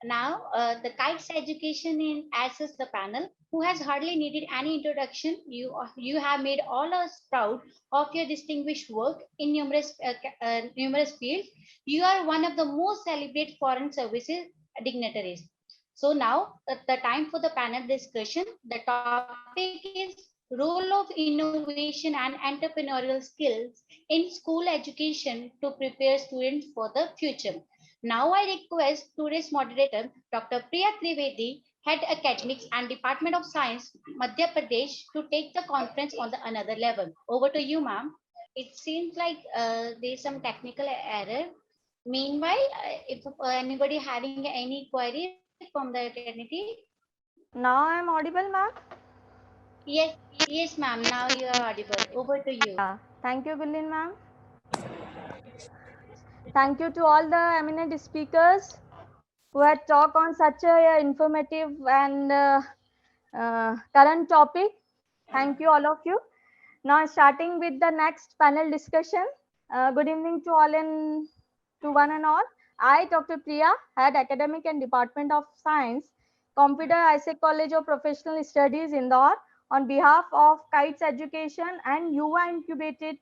Now, the kites education in access the panel, who has hardly needed any introduction. You have made all us proud of your distinguished work in numerous fields. You are one of the most celebrated foreign services dignitaries. So now, the time for the panel discussion. The topic is role of innovation and entrepreneurial skills in school education to prepare students for the future. Now I request today's moderator, Dr. Priya Trivedi, Head Academics and Department of Science, Madhya Pradesh, to take the conference on the another level. Over to you, ma'am. It seems like there's some technical error. Meanwhile, if anybody having any query from the eternity, Now I'm audible, ma'am? yes, yes, ma'am. Now you are audible. Over to you. Yeah. Thank you, Gulin, ma'am. Thank you to all the eminent speakers who had talked on such a informative and current topic. Thank you, all of you. Now, starting with the next panel discussion. Good evening to all and to one and all. I, Dr. Priya, Head Academic and Department of Science, Computer ISEC College of Professional Studies, Indore, on behalf of Kites Education and UVA Incubated,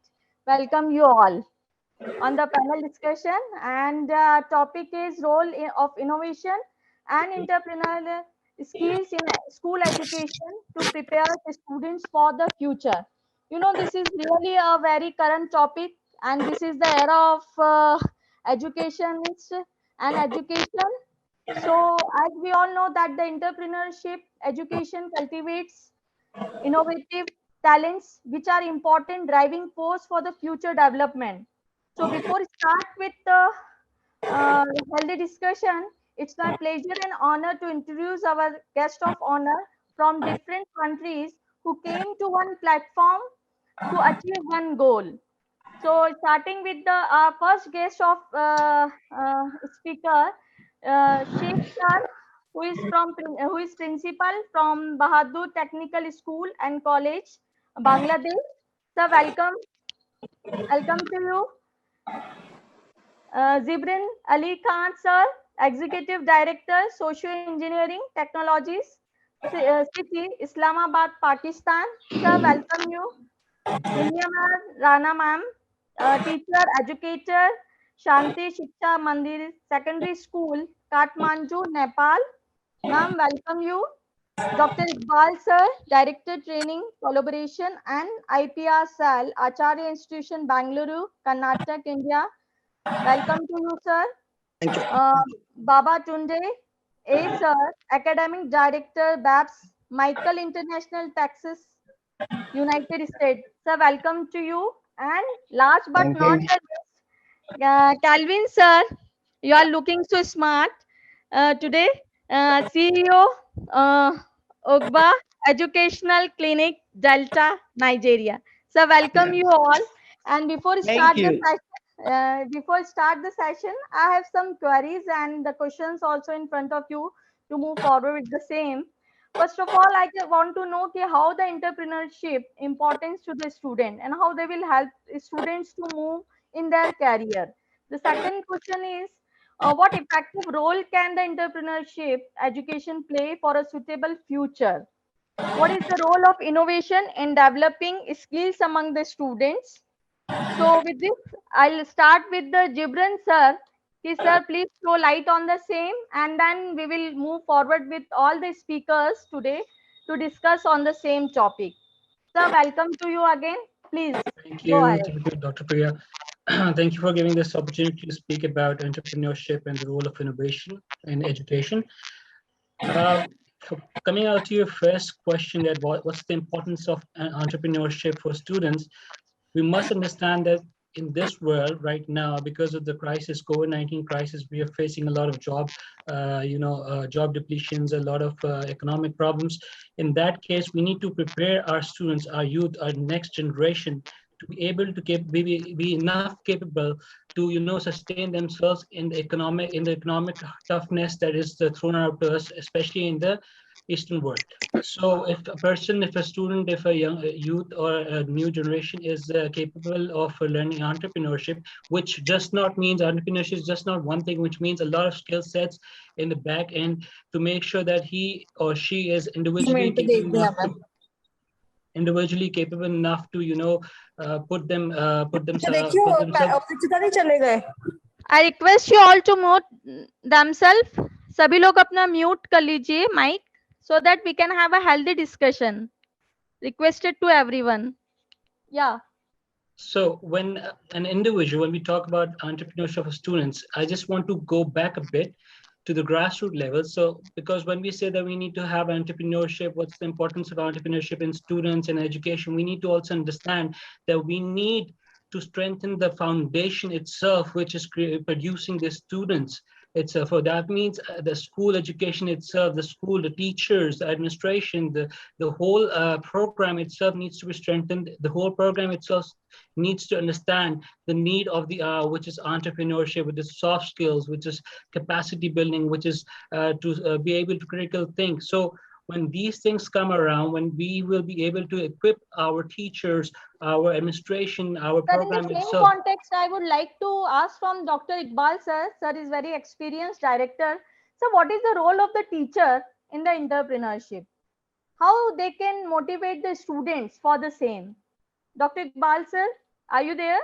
welcome you all on the panel discussion, and topic is of innovation and entrepreneurial skills in school education to prepare the students for the future. You know, this is really a very current topic, and this is the era of educationists and education. So as we all know that the entrepreneurship education cultivates innovative talents which are important driving force for the future development. So before start with the healthy discussion, it's my pleasure and honor to introduce our guest of honor from different countries who came to one platform to achieve one goal. So starting with the first guest of speaker, Sheikh Sir, who is principal from Bahadur Technical School and College, Bangladesh. Sir, welcome to you. Zibrin Ali Khan, sir, Executive Director, Socio Engineering Technologies, City, Islamabad, Pakistan. Sir, welcome you. Nilya Rana ma'am, teacher, educator, Shanti Shiksha Mandir Secondary School, Kathmandu, Nepal. Ma'am, welcome you. Dr. Iqbal sir, Director Training, Collaboration and IPR Cell, Acharya Institution, Bangalore, Karnataka, India. Welcome to you, sir. Thank you. Baba Tunde, A sir, Academic Director, BAPS, Michael International, Texas, United States. Sir, welcome to you. And last but Thank not you. the least, Calvin, sir, you are looking so smart today. CEO, Ogba Educational Clinic, Delta, Nigeria. So, welcome you all. And Thank you. before start the session, I have some queries and the questions also in front of you to move forward with the same. First of all, I just want to know how the entrepreneurship importance to the student and how they will help students to move in their career. The second question is, what effective role can the entrepreneurship education play for a suitable future? What is the role of innovation in developing skills among the students? So with this, I'll start with the Gibran sir. Sir, please throw light on the same, and then we will move forward with all the speakers today to discuss on the same topic. Sir, welcome to you again. Please Thank go you, ahead. Dr. Priya. Thank you for giving this opportunity to speak about entrepreneurship and the role of innovation in education. Coming out to your first question, that what's the importance of entrepreneurship for students? We must understand that in this world right now, because of the crisis, COVID-19 crisis, we are facing a lot of job depletions, a lot of economic problems. In that case, we need to prepare our students, our youth, our next generation to be able to be enough capable to sustain themselves in the economic toughness that is thrown out to us, especially in the Eastern world. So if a person, if a student, if a young youth or a new generation is capable of learning entrepreneurship, which just not means entrepreneurship is just not one thing, which means a lot of skill sets in the back end to make sure that he or she is individually capable enough to put themselves I request you all to mute themselves. सभी लोग अपना mute कर लीजिए mic so that we can have a healthy discussion. Requested to everyone. Yeah. So when an individual, when we talk about entrepreneurship for students, I just want to go back a bit to the grassroots level. So because when we say that we need to have entrepreneurship, what's the importance of entrepreneurship in students and education, we need to also understand that we need to strengthen the foundation itself, which is producing the students itself. So that means the school education itself, the school, the teachers, the administration, the whole program itself needs to be strengthened. The whole program itself needs to understand the need of the hour, which is entrepreneurship, which is soft skills, which is capacity building, which is to be able to critical think. So when these things come around, when we will be able to equip our teachers, our administration, our Sir, in program the same itself. context, I would like to ask from Dr. Iqbal sir. Sir is very experienced director. So what is the role of the teacher in the entrepreneurship? How they can motivate the students for the same? Dr. Iqbal sir, are you there?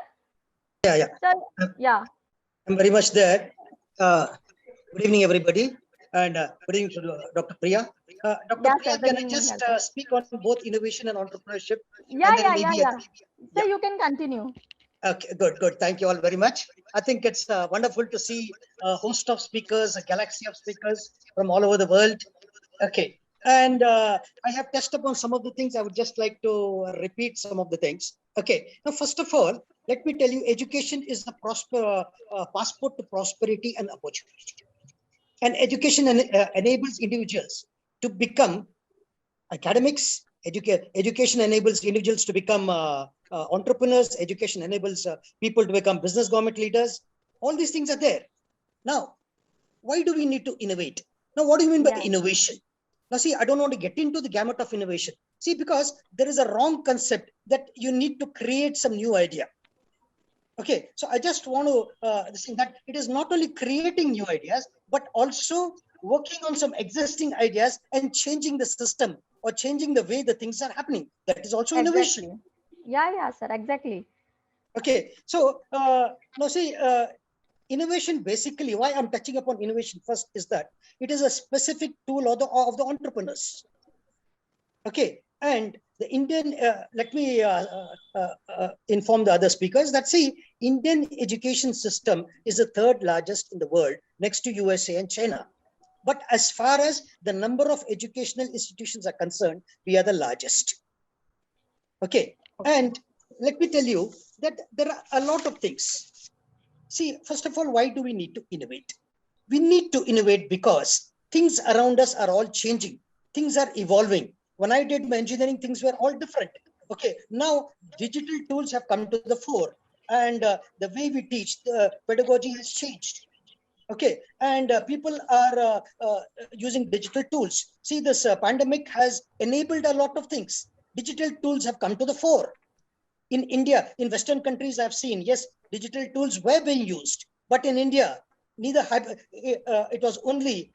Yeah. Sir, yeah. I'm very much there. Good evening, everybody, and good evening to Dr. Priya. Dr. Yeah, Priya, sir, can good I evening, just sir. speak on both innovation and entrepreneurship? Yeah. Yeah. Sir, you can continue. Okay, good. Thank you all very much. I think it's wonderful to see a host of speakers, a galaxy of speakers from all over the world. Okay, and I have touched upon some of the things. I would just like to repeat some of the things. Okay, now first of all, let me tell you, education is the passport to prosperity and opportunity. And education enables individuals to become academics. Education enables individuals to become entrepreneurs. Education enables people to become business government leaders. All these things are there. Now, why do we need to innovate? Now, what do you mean by innovation? Now, see, I don't want to get into the gamut of innovation. See, because there is a wrong concept that you need to create some new idea. Okay, so I just want to say that it is not only creating new ideas, but also working on some existing ideas and changing the system or changing the way the things are happening. That is also innovation. Yeah, sir, exactly. Okay, so now see, innovation basically, why I'm touching upon innovation first is that it is a specific tool of the entrepreneurs. Okay, and the Indian, let me inform the other speakers that see, Indian education system is the third largest in the world next to USA and China. But as far as the number of educational institutions are concerned, we are the largest. Okay, and let me tell you that there are a lot of things. See, first of all, why do we need to innovate? We need to innovate because things around us are all changing. Things are evolving. When I did my engineering, things were all different. Okay, now digital tools have come to the fore, and the way we teach, the pedagogy has changed. Okay, and people are using digital tools. See, this pandemic has enabled a lot of things. Digital tools have come to the fore. In India, in Western countries, I've seen, yes, digital tools were being used, but in India, it was only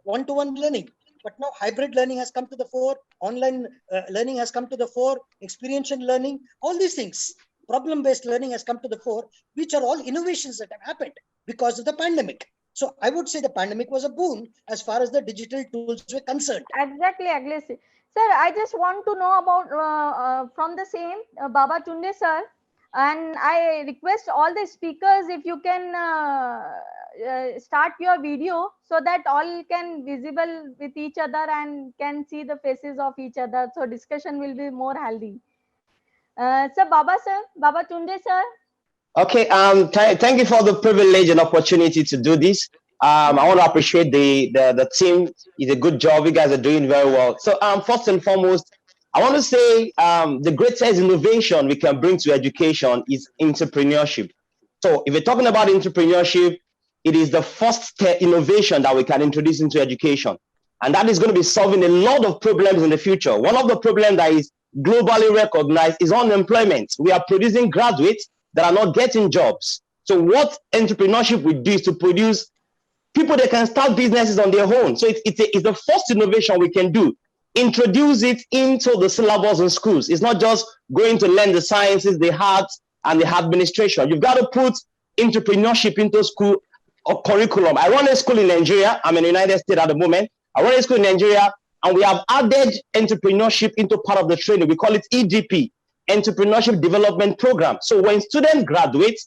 one-to-one learning. But now hybrid learning has come to the fore, online learning has come to the fore, experiential learning, all these things, problem-based learning has come to the fore, which are all innovations that have happened because of the pandemic. So I would say the pandemic was a boon as far as the digital tools were concerned. Exactly. Sir, I just want to know about from the same Baba Tunde sir, and I request all the speakers if you can start your video so that all can visible with each other and can see the faces of each other. So discussion will be more healthy. So Baba Tunde sir. Okay, thank you for the privilege and opportunity to do this. I want to appreciate the team. It's a good job. You guys are doing very well. So first and foremost, I want to say the greatest innovation we can bring to education is entrepreneurship. So if we're talking about entrepreneurship, it is the first innovation that we can introduce into education. And that is going to be solving a lot of problems in the future. One of the problems that is globally recognized is unemployment. We are producing graduates that are not getting jobs. So what entrepreneurship will do is to produce people that can start businesses on their own. So it's the first innovation we can do. Introduce it into the syllabus in schools. It's not just going to learn the sciences, the arts, and the administration. You've got to put entrepreneurship into school or curriculum. I run a school in Nigeria. I'm in the United States at the moment. I run a school in Nigeria, and we have added entrepreneurship into part of the training. We call it EDP, Entrepreneurship Development Program. So when students graduate,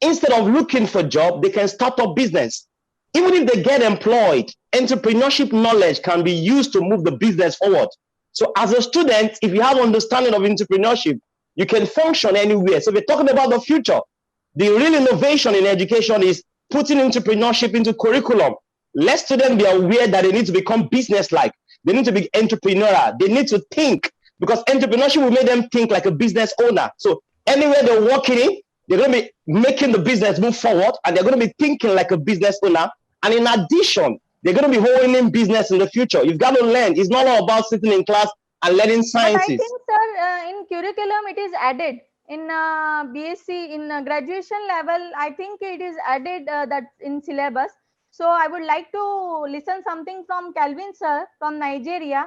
instead of looking for a job, they can start up business. Even if they get employed, entrepreneurship knowledge can be used to move the business forward. So as a student, if you have understanding of entrepreneurship, you can function anywhere. So we're talking about the future. The real innovation in education is putting entrepreneurship into curriculum. Let students be aware that they need to become business-like. They need to be entrepreneurial. They need to think, because entrepreneurship will make them think like a business owner. So anywhere they're working in, they're going to be making the business move forward, and they're going to be thinking like a business owner. And in addition, they're going to be owning business in the future. You've got to learn. It's not all about sitting in class and learning sciences. But I think, sir, in curriculum, it is added. In BSc, in graduation level, I think it is added that in syllabus. So I would like to listen something from Calvin, sir, from Nigeria.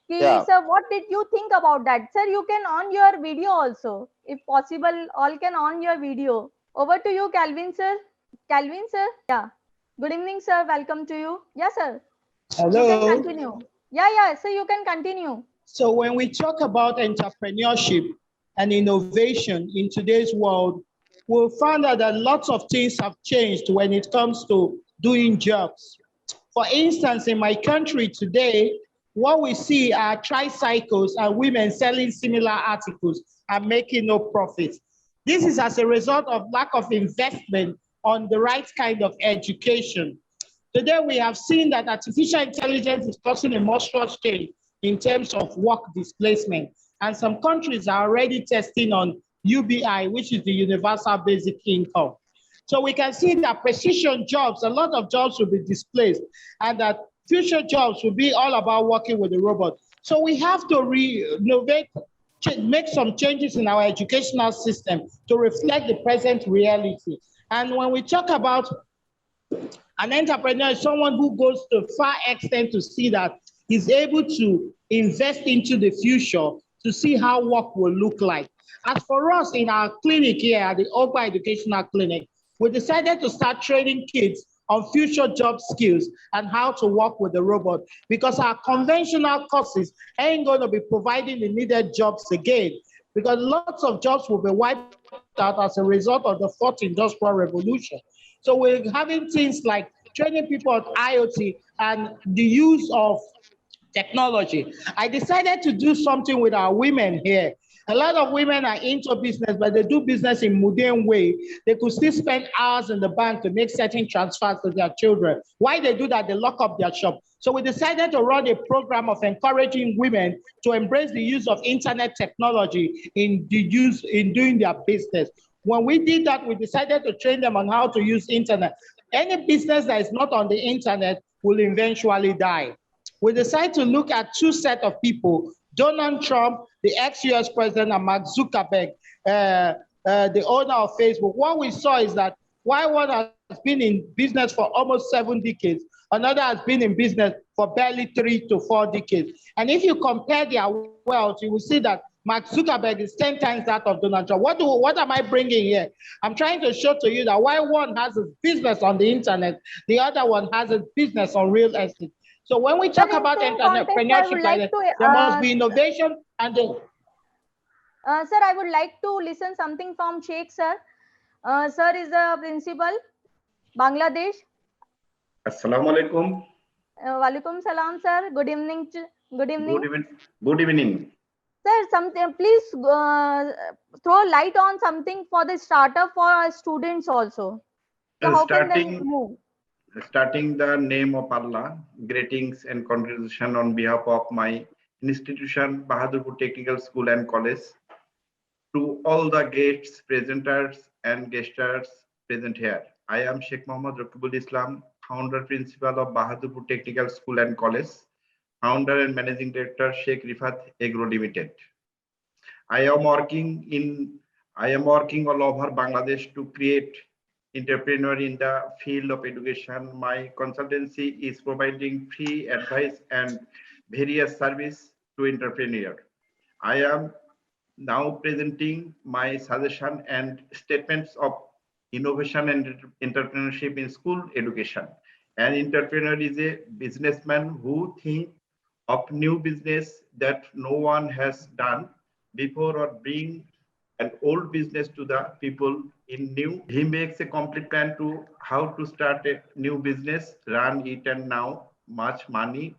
Yeah. Sir, what did you think about that? Sir, you can on your video also. If possible, all can on your video. Over to you, Calvin, sir. Calvin, sir. Yeah. Good evening, sir. Welcome to you. Yeah, sir. Hello. You can continue. Yeah, so you can continue. So when we talk about entrepreneurship and innovation in today's world, we'll find out that lots of things have changed when it comes to doing jobs. For instance, in my country today, what we see are tricycles and women selling similar articles and making no profit. This is as a result of lack of investment on the right kind of education. Today, we have seen that artificial intelligence is causing a monstrous change in terms of work displacement. And some countries are already testing on UBI, which is the Universal Basic Income. So we can see that precision jobs, a lot of jobs will be displaced, and that future jobs will be all about working with the robot. So we have to renovate, make some changes in our educational system to reflect the present reality. And when we talk about an entrepreneur, is someone who goes to far extent to see that he's able to invest into the future to see how work will look like. As for us in our clinic here at the Ogba Educational Clinic, we decided to start training kids on future job skills and how to work with the robot, because our conventional courses ain't going to be providing the needed jobs again, because lots of jobs will be wiped out as a result of the fourth industrial revolution. So we're having things like training people on IoT and the use of technology. I decided to do something with our women here. A lot of women are into business, but they do business in mundane way. They could still spend hours in the bank to make certain transfers to their children. Why they do that? They lock up their shop. So we decided to run a program of encouraging women to embrace the use of internet technology in doing their business. When we did that, we decided to train them on how to use internet. Any business that is not on the internet will eventually die. We decided to look at two sets of people: Donald Trump, the ex-US president, and Mark Zuckerberg, the owner of Facebook. What we saw is that while one has been in business for almost 7 decades, another has been in business for barely 3 to 4 decades. And if you compare their wealth, you will see that Mark Zuckerberg is 10 times that of Donald Trump. What am I bringing here? I'm trying to show to you that while one has a business on the internet, the other one has a business on real estate. So when we talk about entrepreneurship, there must be innovation and the... Sir, I would like to listen something from Sheikh, sir. Sir is the principal, Bangladesh. Assalamu alaikum. Walaikum salam, sir. Good evening. Good evening. Good evening. Sir, please throw light on something for the startup for our students also. So how can they move? Starting the name of Allah, greetings and congratulations on behalf of my institution, Bahadurpur Technical School and College, to all the guests, presenters, and guesters present here. I am Sheikh Mohammad Rakibul Islam, founder principal of Bahadurpur Technical School and College. founder and managing director, Sheikh Rifat Agro Limited. I am working all over Bangladesh to create entrepreneur in the field of education. My consultancy is providing free advice and various service to entrepreneur. I am now presenting my suggestion and statements of innovation and entrepreneurship in school education. An entrepreneur is a businessman who thinks of new business that no one has done before or bring an old business to the people in new. He makes a complete plan to how to start a new business, run it, and now much money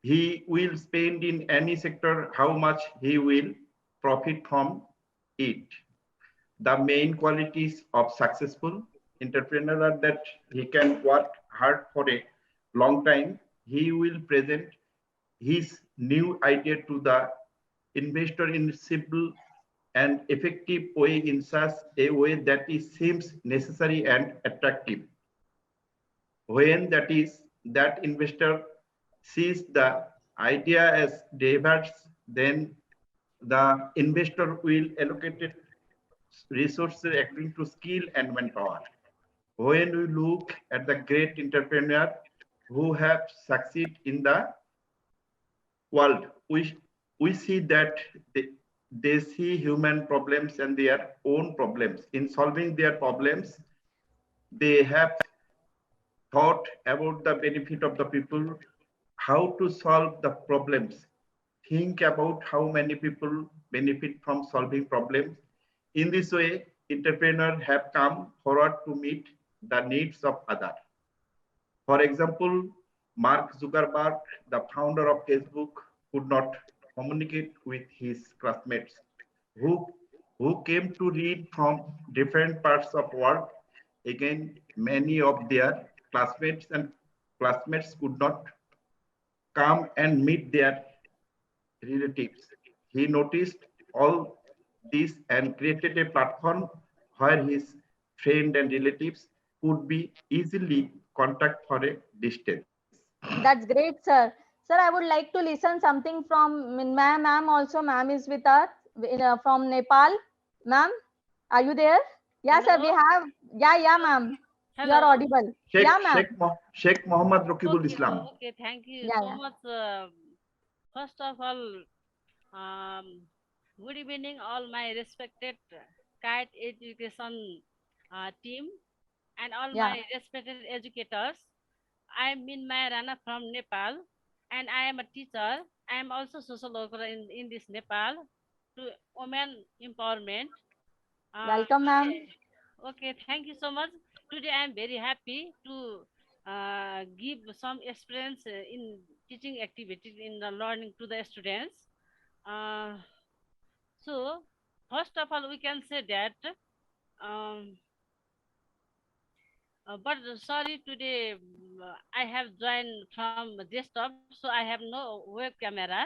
he will spend in any sector, how much he will profit from it. The main qualities of successful entrepreneur are that he can work hard for a long time. He will present his new idea to the investor in simple and effective way, in such a way that it seems necessary and attractive. When that investor sees the idea as diverse, then the investor will allocate resources according to skill and manpower. When we look at the great entrepreneurs who have succeeded in the world, we see that they see human problems and their own problems. In solving their problems, they have thought about the benefit of the people, how to solve the problems. Think about how many people benefit from solving problems. In this way, entrepreneurs have come forward to meet the needs of others. For example, Mark Zuckerberg, the founder of Facebook, could not communicate with his classmates who came to read from different parts of the world. Again, many of their classmates could not come and meet their relatives. He noticed all this and created a platform where his friends and relatives could be easily contacted for a distance. That's great, sir. Sir, I would like to listen something from ma'am also. Ma'am is with us from Nepal. Ma'am, are you there? Yeah, sir, we Hello? have. Yeah, ma'am. You Hello. are audible. Yeah, ma'am. Sheikh Mohammed Rakibul Okay, Islam. okay, thank you Yeah, so yeah. much. First of all, good evening, all my respected kite education team and all Yeah. my respected educators. I am Minmay Rana from Nepal, and I am a teacher. I am also social worker in this Nepal to women empowerment. Welcome, ma'am. Okay, thank you so much. Today I am very happy to give some experience in teaching activities in the learning to the students. Uh, so, first of all, we can say that, um, but sorry, today I have joined from desktop, so I have no web camera.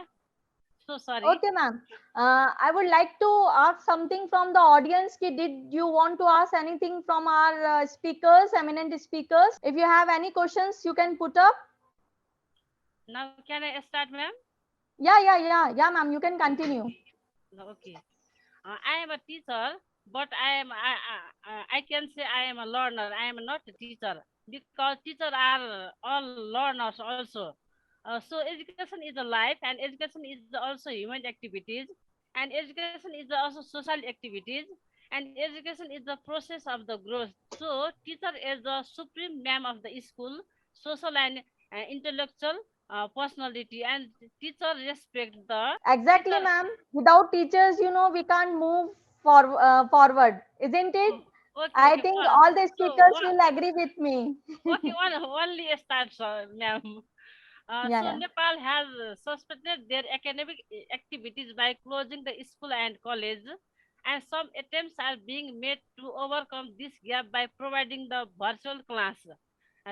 So sorry. Okay, ma'am. I would like to ask something from the audience. Did you want to ask anything from our speakers, eminent speakers? If you have any questions, you can put up. Now, can I start, ma'am? Yeah, ma'am. You can continue. Okay. I am a teacher, but I can say I am a learner. I am not a teacher because teachers are all learners also. So education is a life, and education is also human activities, and education is also social activities, and education is the process of the growth. So teacher is the supreme name of the school, social and intellectual personality, and teacher respect the Exactly, teacher. ma'am. Without teachers, we can't move forward, isn't it? Okay, I okay. think all the So, speakers will agree with me. okay, only start, ma'am. So Yeah. Nepal has suspended their academic activities by closing the school and college, and some attempts are being made to overcome this gap by providing the virtual class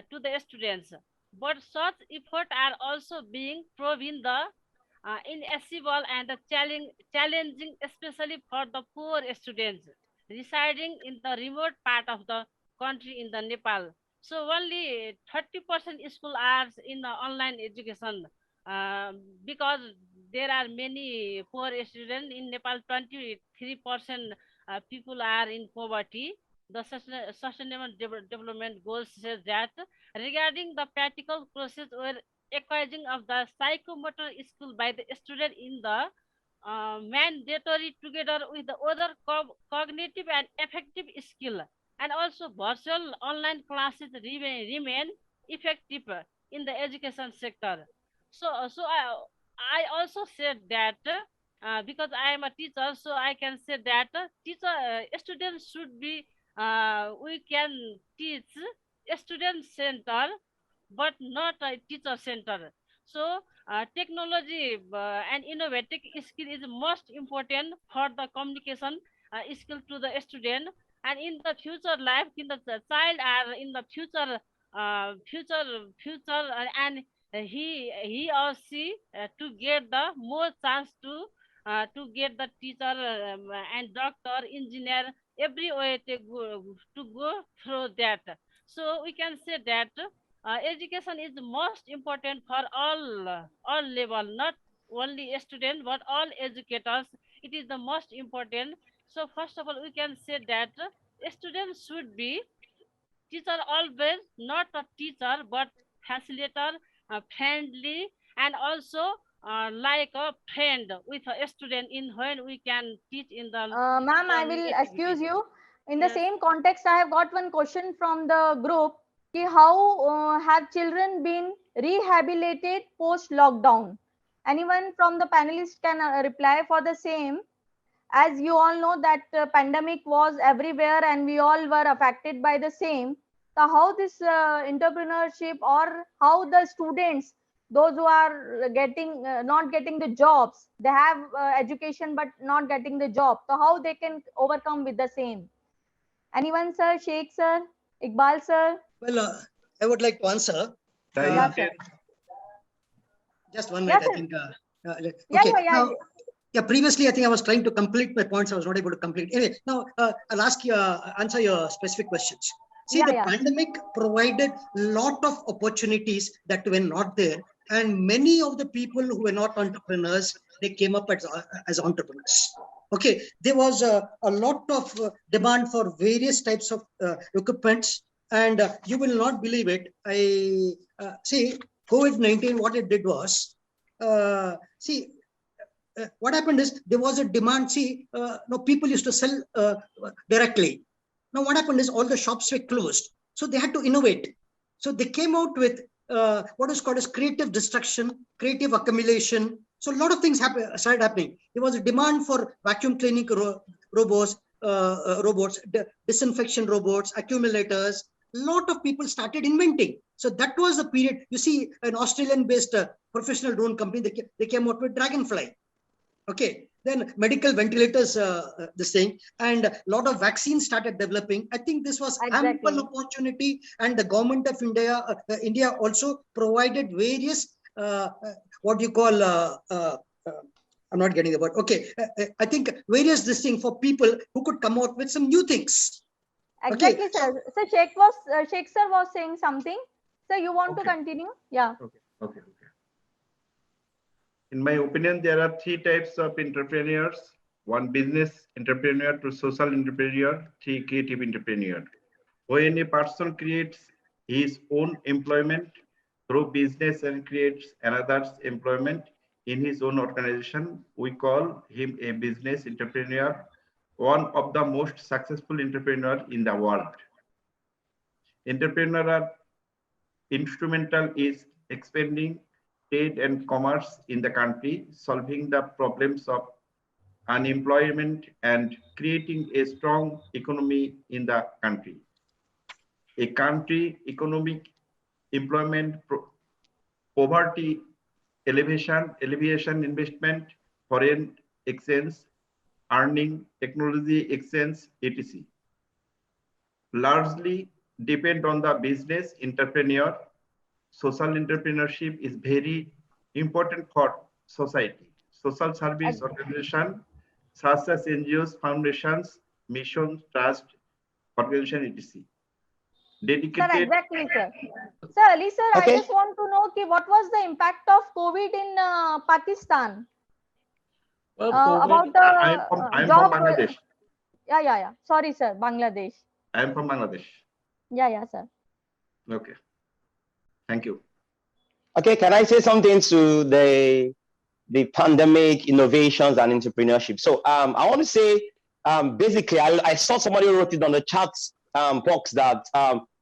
to the students. But such efforts are also being proven the inaccessible and the challenging, especially for the poor students residing in the remote part of the country in the Nepal. So only 30% school are in the online education. because there are many poor students in Nepal. 23% people are in poverty. The Sustainable Development Goals says that regarding the practical process or acquiring of the psychomotor skill by the student in the mandatory together with the other cognitive and affective skill, and also virtual online classes remain effective in the education sector. I also said that because I am a teacher, so I can say that students should be we can teach student center, but not a teacher center. So technology and innovative skill is most important for the communication skill to the student, and in the future life, in the child are in the future, and he or she to get the more chance to get the teacher and doctor, engineer, every way to go through that. So we can say that education is the most important for all level, not only student but all educators. It is the most important. So first of all, we can say that students should be teacher always, not a teacher but facilitator, friendly, and also like a friend with a student in when we can teach in the Ma'am, I learning will excuse activities. you. In the Yes. same context, I have got one question from the group. Ki how have children been rehabilitated post lockdown? Anyone from the panelists can reply for the same. As you all know that pandemic was everywhere and we all were affected by the same. So how this entrepreneurship, or how the students, those who are getting not getting the jobs, they have education but not getting the job, so how they can overcome with the same? Anyone, sir? Sheikh sir, Iqbal sir? Well, I would like to answer. Yeah, sir. Just 1 Yeah, minute, I sir. think. Yeah, Okay. yeah. Now, yeah, previously, I think I was trying to complete my points. I was not able to complete. Anyway, now I'll ask you, answer your specific questions. See, the Yeah. pandemic provided lot of opportunities that were not there. And many of the people who were not entrepreneurs, they came up as entrepreneurs. Okay, there was a lot of demand for various types of equipments. And you will not believe it. I see COVID-19, what it did was, see, what happened is there was a demand. See, no, people used to sell directly. Now, what happened is all the shops were closed. So they had to innovate. So they came out with what is called as creative destruction, creative accumulation. So a lot of things started happening. There was a demand for vacuum cleaning robots, disinfection robots, accumulators. A lot of people started inventing. So that was the period. You see, an Australian-based professional drone company, they came out with Dragonfly. Okay, then medical ventilators, this thing, and a lot of vaccines started developing. I think this was ample opportunity, and the government of India also provided various, what you call, I'm not getting the word. Okay, I think various this thing for people who could come out with some new things. Exactly, okay. Sir. So Sheikh sir was saying something. Sir, you want to continue? Yeah. Okay. In my opinion, there are 3 types of entrepreneurs. 1, business entrepreneur; 2, social entrepreneur; 3, creative entrepreneur. When a person creates his own employment through business and creates another's employment in his own organization, we call him a business entrepreneur, one of the most successful entrepreneurs in the world. Entrepreneurs are instrumental in expanding trade and commerce in the country, solving the problems of unemployment and creating a strong economy in the country. A country economic employment, poverty alleviation, investment, foreign exchange, earning, technology exchange, etc. Largely depend on the business entrepreneur. Social entrepreneurship is very important for society. Social service organization such as NGOs, foundations, missions, trust, organization, etc. Dedicated. Sir, exactly, sir. Sir, Ali sir, I Okay. just want to know what was the impact of COVID in Pakistan? Well, COVID, About the I am job. from Bangladesh. Yeah. Sorry, sir. Bangladesh. I am from Bangladesh. Yeah, sir. Okay. Thank you. Okay, can I say something to the pandemic innovations and entrepreneurship? So I want to say basically I saw somebody wrote it on the chat box that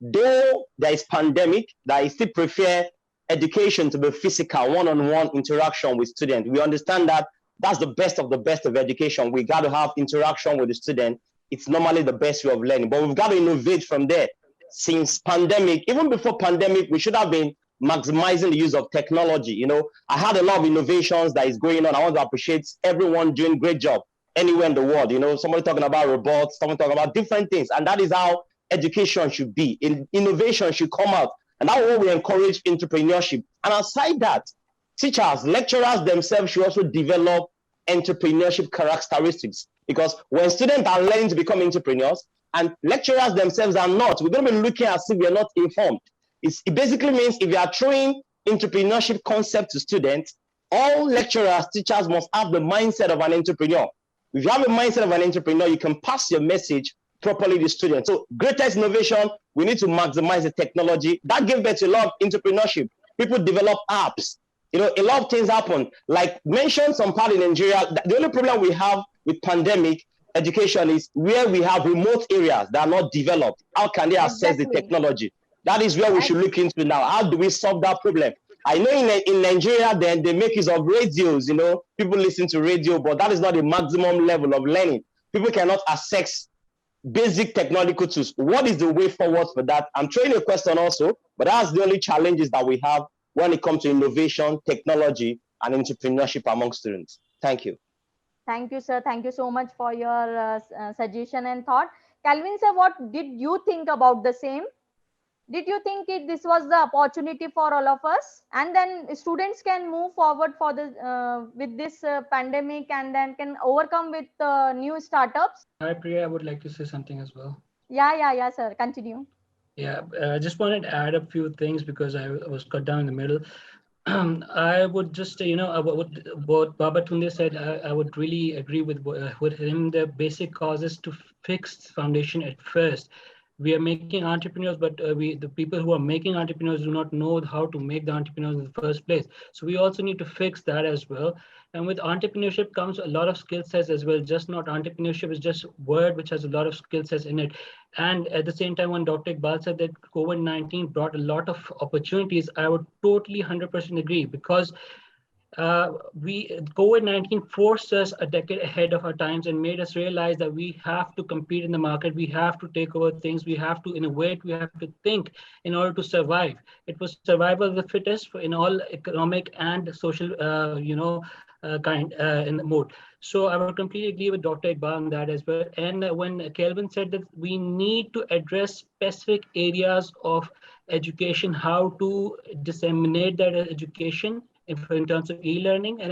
though there is pandemic, that I still prefer education to be physical, one-on-one interaction with students. We understand that that's the best of education. We got to have interaction with the student. It's normally the best way of learning, but we've got to innovate from there. Since pandemic, even before pandemic, we should have been maximizing the use of technology. You know, I had a lot of innovations that is going on. I want to appreciate everyone doing great job anywhere in the world. You know, somebody talking about robots, someone talking about different things, and that is how education should be. Innovation should come out, and that's what we encourage entrepreneurship. And aside that, teachers, lecturers themselves should also develop entrepreneurship characteristics, because when students are learning to become entrepreneurs and lecturers themselves are not, we're going to be looking as if we are not informed. It basically means if you are throwing entrepreneurship concept to students, all lecturers, teachers must have the mindset of an entrepreneur. If you have a mindset of an entrepreneur, you can pass your message properly to students. So greatest innovation, we need to maximize the technology. That gave birth to a lot of entrepreneurship. People develop apps. You know, a lot of things happen. Like mentioned some part in Nigeria, the only problem we have with pandemic education is where we have remote areas that are not developed. How can they access the technology? That is where we should look into now. How do we solve that problem? I know in Nigeria, then they make use of radios, you know, people listen to radio, but that is not the maximum level of learning. People cannot access basic technological tools. What is the way forward for that? I'm throwing a question also, but that's the only challenges that we have when it comes to innovation, technology, and entrepreneurship among students. Thank you. Thank you, sir. Thank you so much for your suggestion and thought. Calvin, sir, what did you think about the same? Did you think this was the opportunity for all of us, and then students can move forward for the with this pandemic, and then can overcome with new startups? Hi, Priya, I would like to say something as well. Yeah, sir. Continue. Yeah, I just wanted to add a few things because I was cut down in the middle. I would just, you know, what Babatunde said, I would really agree with him. The basic causes to fix foundation at first. We are making entrepreneurs, but the people who are making entrepreneurs do not know how to make the entrepreneurs in the first place. So we also need to fix that as well. And with entrepreneurship comes a lot of skill sets as well. Just not entrepreneurship is just a word which has a lot of skill sets in it. And at the same time, when Dr. Iqbal said that COVID-19 brought a lot of opportunities, I would totally 100% agree, because COVID-19 forced us a decade ahead of our times and made us realize that we have to compete in the market. We have to take over things. We have to innovate. We have to think in order to survive. It was survival of the fittest in all economic and social, kind in the mode. So I would completely agree with Dr. Iqbal on that as well. And when Kelvin said that we need to address specific areas of education, how to disseminate that education, in terms of e-learning, and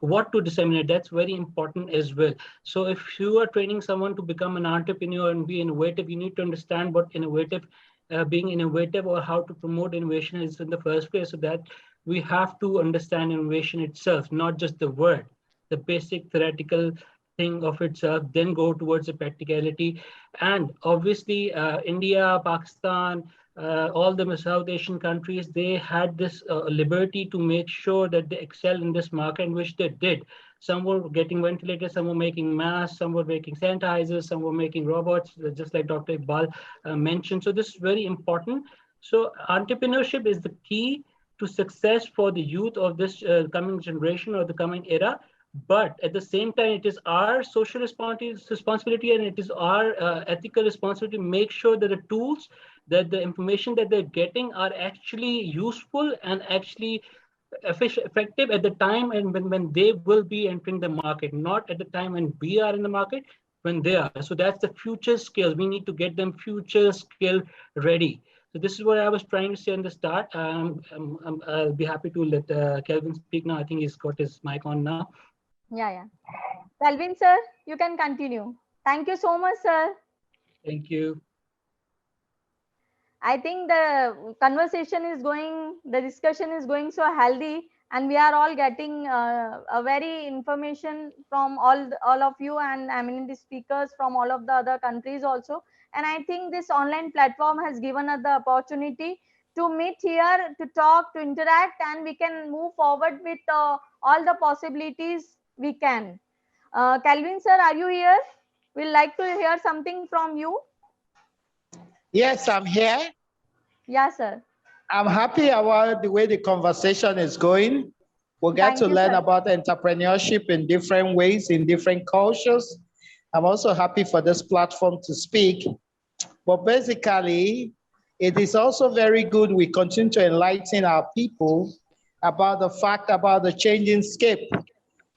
what to disseminate, that's very important as well. So if you are training someone to become an entrepreneur and be innovative, you need to understand what being innovative or how to promote innovation is in the first place, so that we have to understand innovation itself, not just the word, the basic theoretical thing of itself, then go towards the practicality. And obviously India, Pakistan, all the South Asian countries, they had this liberty to make sure that they excel in this market, which they did. Some were getting ventilators, some were making masks, some were making sanitizers, some were making robots, just like Dr. Iqbal mentioned. So this is very important. So entrepreneurship is the key to success for the youth of this coming generation or the coming era. But at the same time, it is our social responsibility and it is our ethical responsibility to make sure that the tools, that the information that they're getting are actually useful and actually effective at the time and when they will be entering the market, not at the time when we are in the market, when they are. So that's the future skills. We need to get them future skill ready. So this is what I was trying to say in the start. I'll be happy to let Kelvin speak now. I think he's got his mic on now. Yeah. Calvin, sir, you can continue. Thank you so much, sir. Thank you. I think the conversation is going, the discussion is going so healthy, and we are all getting a very information from all of you and eminent speakers from all of the other countries also. And I think this online platform has given us the opportunity to meet here, to talk, to interact, and we can move forward with all the possibilities we can. Calvin sir, are you here? We'd like to hear something from you. Yes, I'm here. Yeah, sir. I'm happy about the way the conversation is going. We'll get Thank to you, learn sir. about entrepreneurship in different ways, in different cultures. I'm also happy for this platform to speak. But basically, it is also very good we continue to enlighten our people about the fact about the changing scape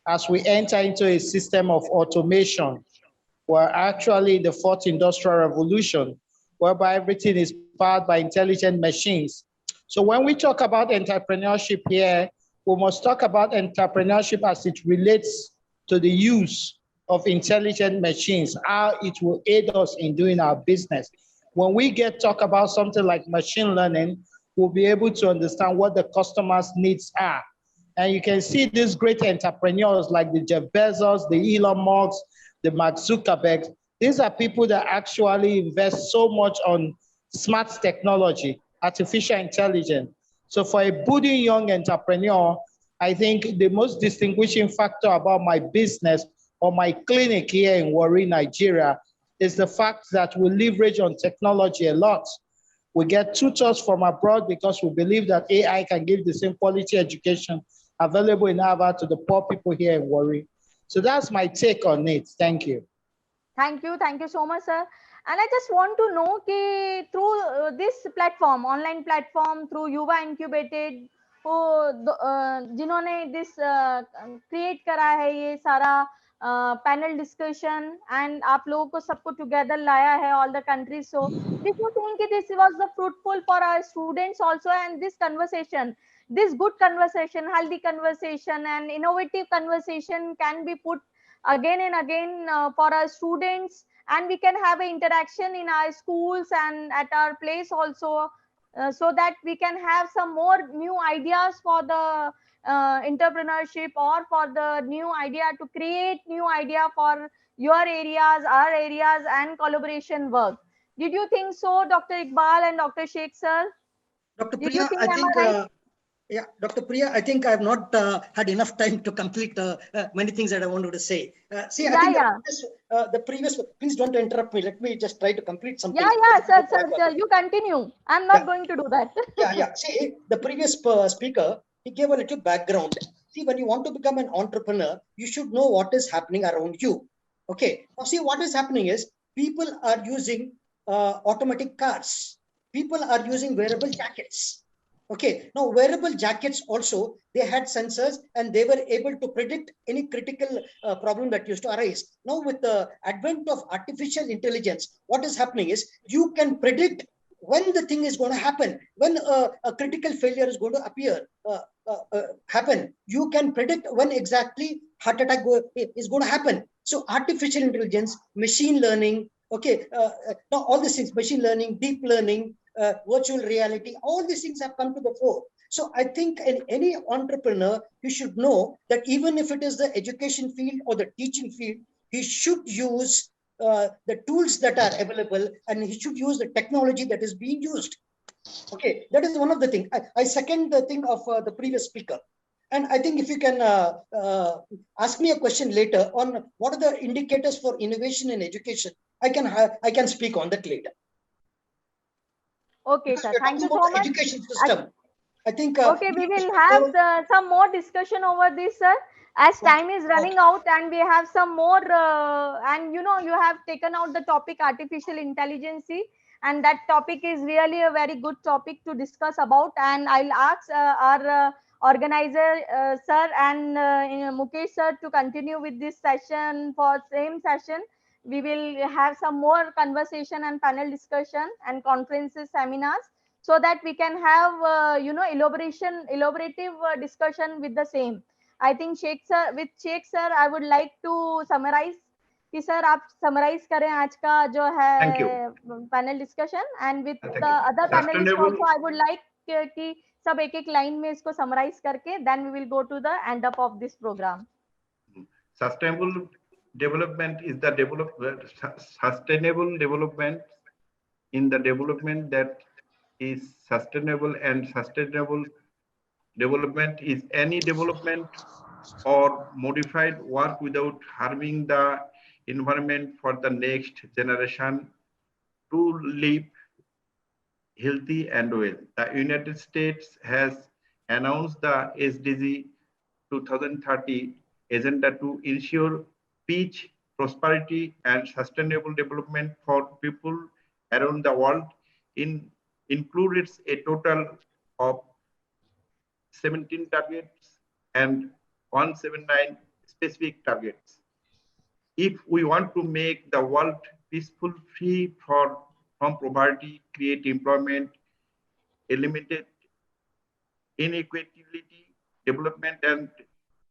as we enter into a system of automation. We're actually in the fourth industrial revolution, whereby everything is powered by intelligent machines. So when we talk about entrepreneurship here, we must talk about entrepreneurship as it relates to the use of intelligent machines, how it will aid us in doing our business. When we talk about something like machine learning, we'll be able to understand what the customer's needs are. And you can see these great entrepreneurs like the Jeff Bezos, the Elon Musk, the Mark Zuckerberg. These are people that actually invest so much on smart technology, artificial intelligence. So for a budding young entrepreneur, I think the most distinguishing factor about my business or my clinic here in Warri, Nigeria, is the fact that we leverage on technology a lot. We get tutors from abroad because we believe that AI can give the same quality education available in Harvard to the poor people here in Warri. So that's my take on it. Thank you. Thank you so much, sir. And I just want to know कि through this platform, online platform, through Yuva Incubated, जिन्होंने this create करा है ये सारा panel discussion, and आप लोगों को सबको together लाया है all the countries. So this was think this was the fruitful for our students also, and this conversation, this good conversation, healthy conversation, and innovative conversation can be put again and again for our students, and we can have an interaction in our schools and at our place also, so that we can have some more new ideas for the entrepreneurship, or for the new idea to create new idea for your areas, our areas, and collaboration work. Did you think so, Dr. Iqbal and Dr. Sheikh sir? Dr. Did you Priya, think I am think, I right? yeah, Dr. Priya, I think I have not had enough time to complete many things that I wanted to say. See, I think the previous, please don't interrupt me. Let me just try to complete something. Sir, you continue. I'm not going to do that. Yeah. See, the previous speaker, he gave a little background. See, when you want to become an entrepreneur, you should know what is happening around you. Okay. Now, see, what is happening is people are using automatic cars. People are using wearable jackets. Okay. Now, wearable jackets also, they had sensors and they were able to predict any critical problem that used to arise. Now, with the advent of artificial intelligence, what is happening is you can predict when the thing is going to happen, when a critical failure is going to appear, happen. You can predict when exactly heart attack is going to happen. So artificial intelligence, machine learning, okay, now all these things, machine learning, deep learning, virtual reality, all these things have come to the fore. So I think in any entrepreneur, you should know that even if it is the education field or the teaching field, he should use the tools that are available, and he should use the technology that is being used. Okay, that is one of the things. I second the thing of the previous speaker. And I think if you can ask me a question later on what are the indicators for innovation in education, I can speak on that later. Okay, Because sir. we are Thank you talking so about much. education system. I think. Okay, we will have some more discussion over this, sir. As time is running out, and we have some more, and you have taken out the topic artificial intelligence, and that topic is really a very good topic to discuss about. And I'll ask our organizer, sir, and Mukesh sir to continue with this session. For same session, we will have some more conversation and panel discussion and conferences, seminars, so that we can have elaborative discussion with the same. I think Sheikh sir, I would like to summarize कि sir आप summarize करें आज का जो Thank you. है panel discussion, and with Thank the you. Other panelist Sustainable- also I would like कि सब एक एक लाइन में इसको समराइज करके then we will go to the end up of this program. Sustainable development is the sustainable development in the development that is sustainable, and sustainable development is any development or modified work without harming the environment for the next generation to live healthy and well. The United States has announced the SDG 2030 agenda to ensure peace, prosperity, and sustainable development for people around the world. Includes a total of 17 targets and 179 specific targets. If we want to make the world peaceful, free from poverty, create employment, eliminate inequality, development and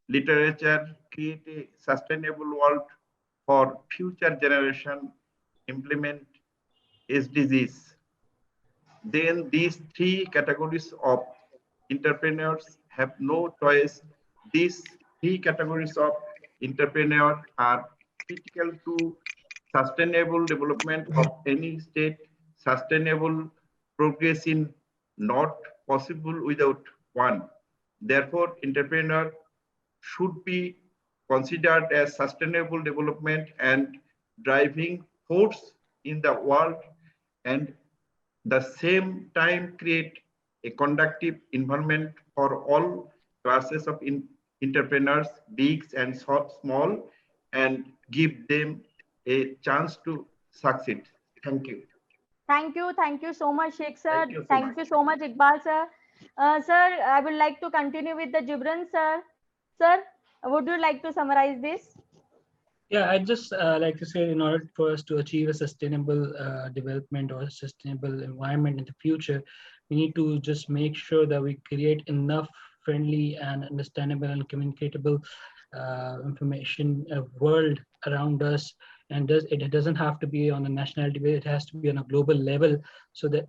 literature, create a sustainable world for future generation, implement SDGs, then these three categories of entrepreneurs have no choice. These three categories of entrepreneurs are critical to sustainable development of any state. Sustainable progress is not possible without one. Therefore, entrepreneur should be considered as sustainable development and driving force in the world, and the same time create a conducive environment for all classes of entrepreneurs, big and small, and give them a chance to succeed. Thank you. Thank you so much, Sheikh sir. Thank you so Thank much. you so much, Iqbal sir. Sir, I would like to continue with the Gibran sir. Sir, would you like to summarize this? Yeah, I'd just like to say, in order for us to achieve a sustainable development or a sustainable environment in the future, we need to just make sure that we create enough friendly and understandable and communicatable information world around us. And it doesn't have to be on a nationality basis, it has to be on a global level, so that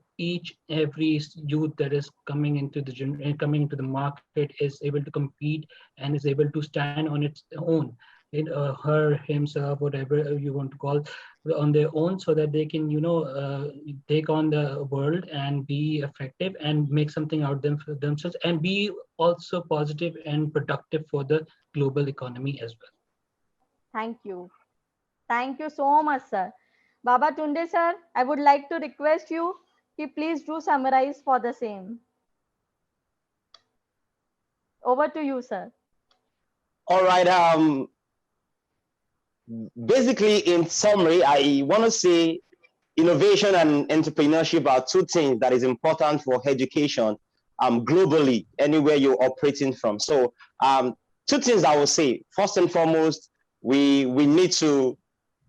every youth that is coming into the market is able to compete and is able to stand on its own, her, himself, whatever you want to call, on their own, so that they can, take on the world and be effective and make something out of themselves, and be also positive and productive for the global economy as well. Thank you. Thank you so much, sir. Baba Tunde sir, I would like to request you to please do summarize for the same. Over to you, sir. All right. Basically, in summary, I want to say innovation and entrepreneurship are two things that is important for education globally, anywhere you're operating from. So two things I will say. First and foremost, we need to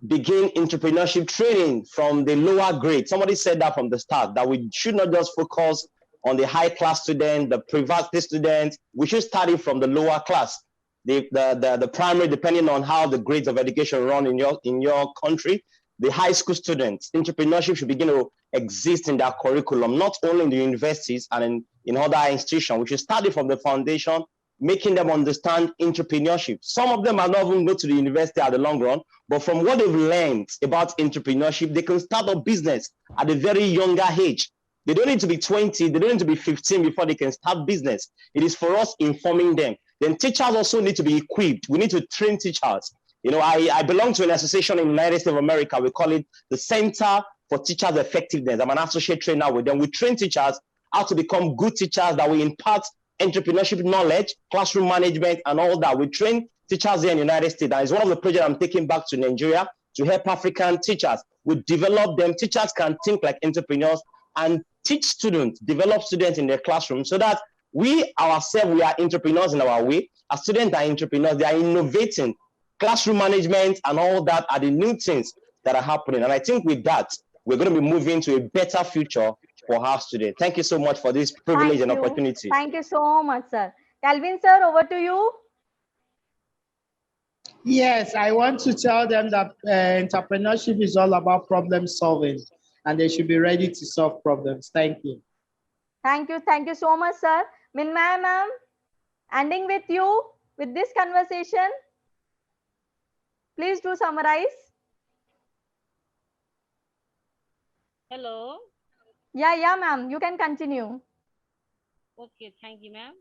begin entrepreneurship training from the lower grade. Somebody said that from the start, that we should not just focus on the high class student, the private students. We should start it from the lower class. The primary, depending on how the grades of education run in your country, the high school students, entrepreneurship should begin to exist in their curriculum, not only in the universities and in other institutions. We should start it from the foundation, making them understand entrepreneurship. Some of them are not even go to the university at the long run, but from what they've learned about entrepreneurship, they can start a business at a very younger age. They don't need to be 20, they don't need to be 15 before they can start business. It is for us informing them. Then teachers also need to be equipped. We need to train teachers. I belong to an association in the United States of America. We call it the Center for Teachers Effectiveness. I'm an associate trainer with them. We train teachers how to become good teachers that will impart entrepreneurship knowledge, classroom management, and all that. We train teachers here in the United States. That is one of the projects I'm taking back to Nigeria to help African teachers. We develop them. Teachers can think like entrepreneurs and teach students, develop students in their classroom, so that we ourselves, we are entrepreneurs in our way. Our students are entrepreneurs. They are innovating. Classroom management and all that are the new things that are happening. And I think with that, we're going to be moving to a better future for our students. Thank you so much for this privilege and opportunity. Thank you so much, sir. Calvin, sir, over to you. Yes, I want to tell them that entrepreneurship is all about problem solving and they should be ready to solve problems. Thank you. Thank you. Thank you so much, sir. Minmay ma'am, ending with you with this conversation. Please do summarize. Hello. Yeah, ma'am. You can continue. Okay, thank you, ma'am.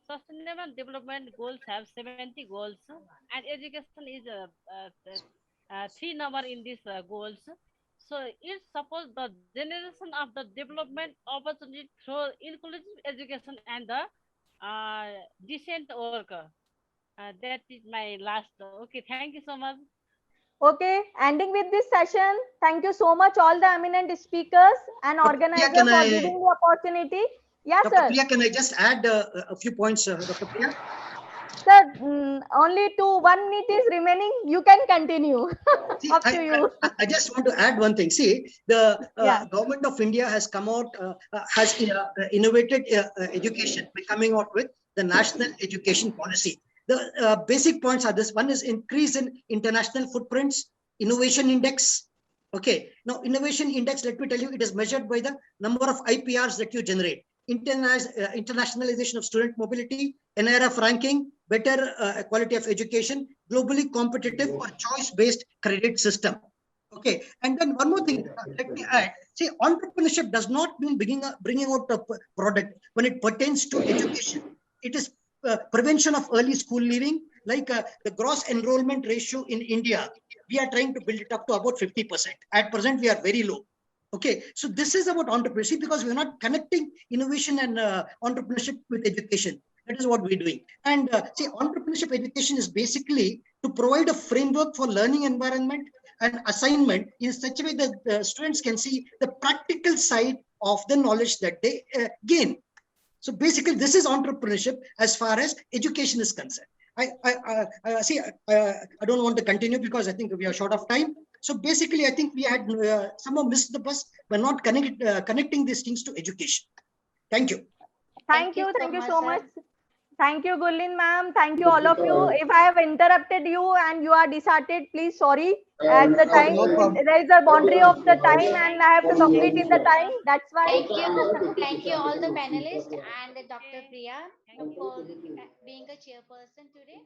Sustainable development goals have 70 goals, and education is three number in these goals. So it supports the generation of the development opportunity through inclusive education and the decent work. That is my last. Okay, thank you so much. Okay, ending with this session. Thank you so much, all the eminent speakers and Dr. Priya, organizers can for I- giving the opportunity. Yes, Dr. sir. Priya, can I just add a few points, Dr. Priya? Sir, only 1 minute is remaining. You can continue. See, Up to you. I just want to add one thing. See, the Yeah. government of India has come out, has innovated education by coming out with the National Education Policy. The basic points are this. One is increase in international footprints, innovation index. Okay. Now, innovation index, let me tell you, it is measured by the number of IPRs that you generate. Internationalization of student mobility, NIRF ranking, better quality of education, globally competitive or choice-based credit system. Okay, and then one more thing, let me add. See, entrepreneurship does not mean bringing out a product when it pertains to education. It is prevention of early school leaving, like the gross enrollment ratio in India. We are trying to build it up to about 50%. At present, we are very low. Okay, so this is about entrepreneurship because we're not connecting innovation and entrepreneurship with education. That is what we're doing. And see, entrepreneurship education is basically to provide a framework for learning environment and assignment in such a way that the students can see the practical side of the knowledge that they gain. So basically, this is entrepreneurship as far as education is concerned. I see. I don't want to continue because I think we are short of time. So basically, I think we had somehow missed the bus by not connecting these things to education. Thank you. Thank you so much. Thank you, Gurleen ma'am. Thank you, all of you. If I have interrupted you and you are disheartened, please sorry. As the time, there is a boundary of the time and I have to complete in the time. That's why. Thank you all the panelists and Dr. Priya for being a chairperson today.